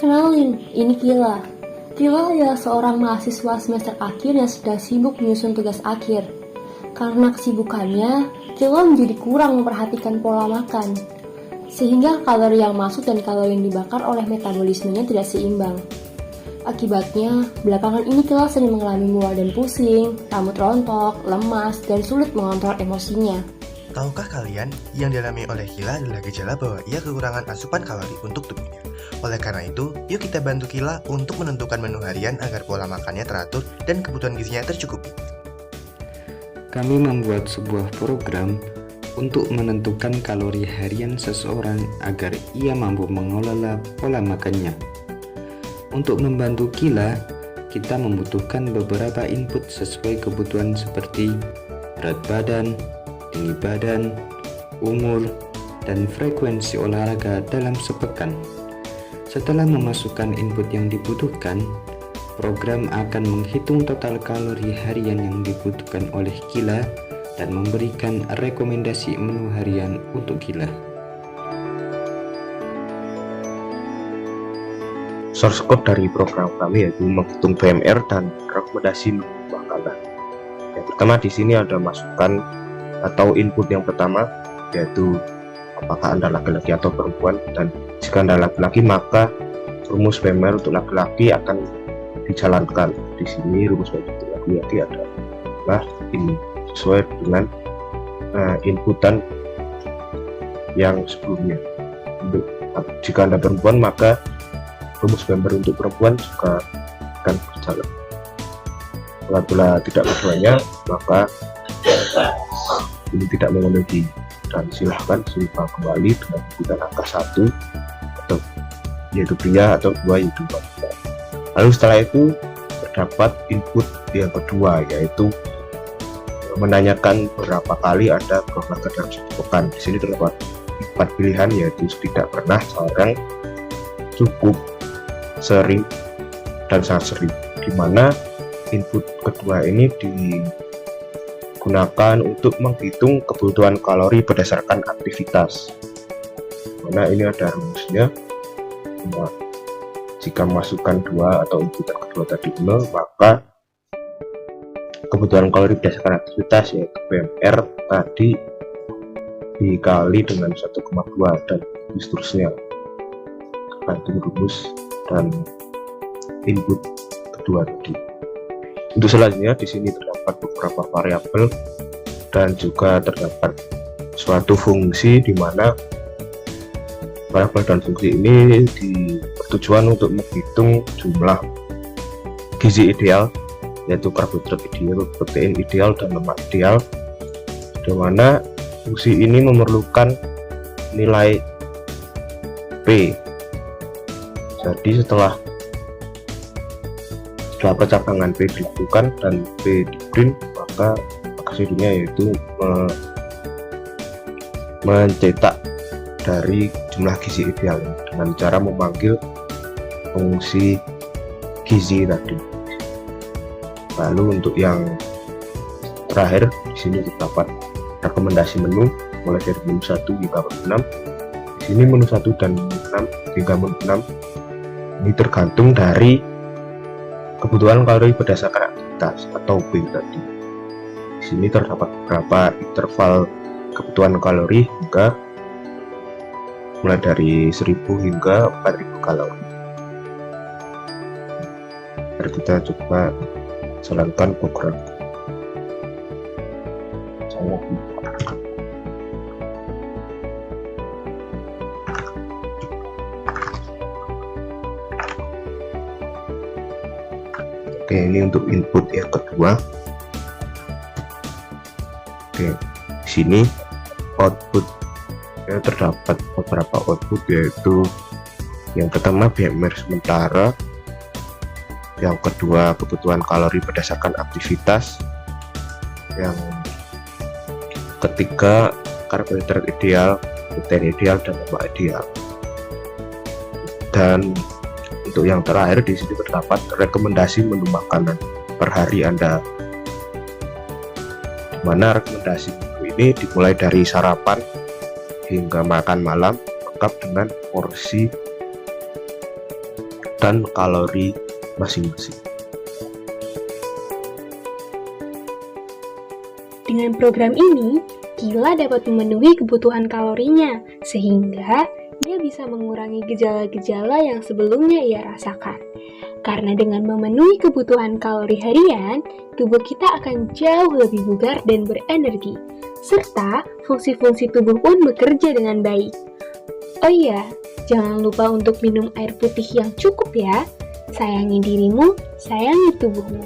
Kenalin, ini Kila. Kila adalah seorang mahasiswa semester akhir yang sedang sibuk menyusun tugas akhir. Karena kesibukannya, Kila menjadi kurang memperhatikan pola makan, sehingga kalori yang masuk dan kalori yang dibakar oleh metabolismenya tidak seimbang. Akibatnya, belakangan ini Kila sering mengalami mual dan pusing, rambut rontok, lemas, dan sulit mengontrol emosinya. Tahukah kalian, yang dialami oleh Kila adalah gejala bahwa ia kekurangan asupan kalori untuk tubuhnya. Oleh karena itu, yuk kita bantu Kila untuk menentukan menu harian agar pola makannya teratur dan kebutuhan gizinya tercukupi. Kami membuat sebuah program untuk menentukan kalori harian seseorang agar ia mampu mengelola pola makannya. Untuk membantu Kila, kita membutuhkan beberapa input sesuai kebutuhan seperti berat badan, tinggi badan, umur, dan frekuensi olahraga dalam sepekan. Setelah memasukkan input yang dibutuhkan, program akan menghitung total kalori harian yang dibutuhkan oleh Kila dan memberikan rekomendasi menu harian untuk Kila. Source code dari program kami yaitu menghitung BMR dan rekomendasi menu makanan. Yang pertama di sini ada masukan atau input yang pertama yaitu apakah Anda laki-laki atau perempuan, dan jika Anda laki-laki maka rumus BMR untuk laki-laki akan dijalankan. Di sini rumus BMR untuk laki-laki adalah ini sesuai dengan inputan yang sebelumnya. Jika Anda perempuan maka rumus BMR untuk perempuan juga akan berjalan. Apabila tidak keduanya maka ini tidak memenuhi, dan silahkan kembali dengan inputan angka 1 atau yaitu pria atau 2 yaitu wanita. Lalu setelah itu terdapat input yang kedua yaitu menanyakan berapa kali Anda berolahraga dalam satu pekan. Di sini terdapat 4 pilihan yaitu tidak pernah, jarang, cukup, sering, dan sangat sering, di mana input kedua ini digunakan untuk menghitung kebutuhan kalori berdasarkan aktivitas. Mana ini ada rumusnya. Jika masukkan 2 atau inputan kedua tadi 0, maka kebutuhan kalori berdasarkan aktivitas yaitu BMR tadi dikali dengan 1,2 dan seterusnya. Gantung rumus dan input kedua tadi. Untuk selanjutnya di sini terdapat beberapa variabel dan juga terdapat suatu fungsi di mana variabel dan fungsi ini bertujuan untuk menghitung jumlah gizi ideal yaitu karbohidrat ideal, protein ideal, dan lemak ideal, di mana fungsi ini memerlukan nilai P. Jadi setelah percabangan P dilakukan dan P di print, maka hasilnya yaitu mencetak dari jumlah gizi ideal dengan cara memanggil fungsi gizi tadi. Lalu untuk yang terakhir di sini terdapat rekomendasi menu mulai dari menu 1 hingga menu 6. Di sini menu 1 dan menu 6 hingga menu 6 ini tergantung dari kebutuhan kalori berdasarkan aktivitas atau B tadi. Di sini terdapat beberapa interval kebutuhan kalori hingga mulai dari 1000 hingga 4000 kalori. Mari kita coba jalankan program. Oke, ini untuk input yang kedua. Oke, di sini output terdapat beberapa output yaitu yang pertama BMR sementara, yang kedua kebutuhan kalori berdasarkan aktivitas, yang ketiga karbohidrat ideal, protein ideal, dan lemak ideal. Dan untuk yang terakhir di sini terdapat rekomendasi menu makanan per hari Anda, di mana rekomendasi menu ini dimulai dari sarapan hingga makan malam lengkap dengan porsi dan kalori masing-masing. Dengan program ini, Kila dapat memenuhi kebutuhan kalorinya, sehingga dia bisa mengurangi gejala-gejala yang sebelumnya ia rasakan. Karena dengan memenuhi kebutuhan kalori harian, tubuh kita akan jauh lebih bugar dan berenergi, serta fungsi-fungsi tubuh pun bekerja dengan baik. Oh iya, jangan lupa untuk minum air putih yang cukup ya. Sayangi dirimu, sayangi tubuhmu.